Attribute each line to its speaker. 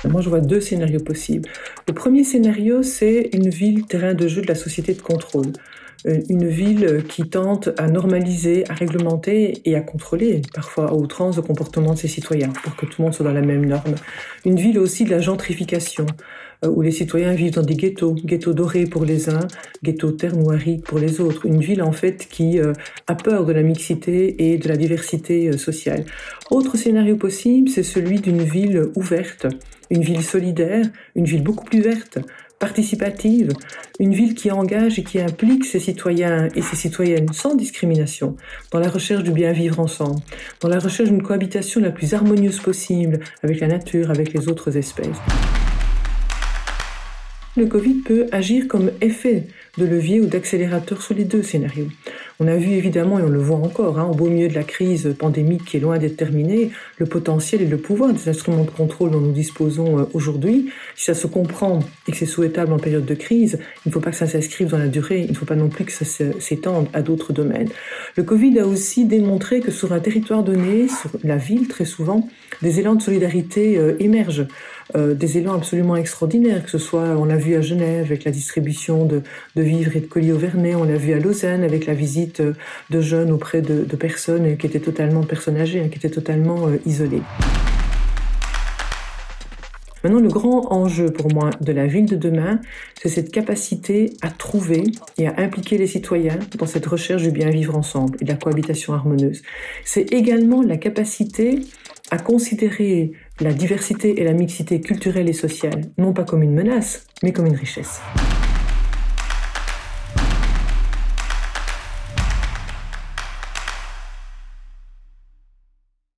Speaker 1: Moi, je vois deux scénarios possibles. Le premier scénario, c'est une ville terrain de jeu de la société de contrôle. Une ville qui tente à normaliser, à réglementer et à contrôler, parfois à outrance, le comportement de ses citoyens, pour que tout le monde soit dans la même norme. Une ville aussi de la gentrification, où les citoyens vivent dans des ghettos dorés pour les uns, ghettos terre noirique pour les autres. Une ville, en fait, qui a peur de la mixité et de la diversité sociale. Autre scénario possible, c'est celui d'une ville ouverte, une ville solidaire, une ville beaucoup plus verte, participative, une ville qui engage et qui implique ses citoyens et ses citoyennes sans discrimination dans la recherche du bien vivre ensemble, dans la recherche d'une cohabitation la plus harmonieuse possible avec la nature, avec les autres espèces. Le Covid peut agir comme effet de levier ou d'accélérateur sur les deux scénarios. On a vu évidemment, et on le voit encore, au beau milieu de la crise pandémique qui est loin d'être terminée, le potentiel et le pouvoir des instruments de contrôle dont nous disposons aujourd'hui. Si ça se comprend et que c'est souhaitable en période de crise, il ne faut pas que ça s'inscrive dans la durée, il ne faut pas non plus que ça s'étende à d'autres domaines. Le Covid a aussi démontré que sur un territoire donné, sur la ville très souvent, des élans de solidarité émergent. Des élans absolument extraordinaires, que ce soit, on l'a vu à Genève avec la distribution de vivres et de colis au Vernet, on l'a vu à Lausanne avec la visite de jeunes auprès de personnes qui étaient totalement, personnes âgées, qui étaient totalement isolées. Maintenant, le grand enjeu pour moi de la ville de demain, c'est cette capacité à trouver et à impliquer les citoyens dans cette recherche du bien vivre ensemble et de la cohabitation harmonieuse. C'est également la capacité à considérer la diversité et la mixité culturelle et sociale, non pas comme une menace, mais comme une richesse.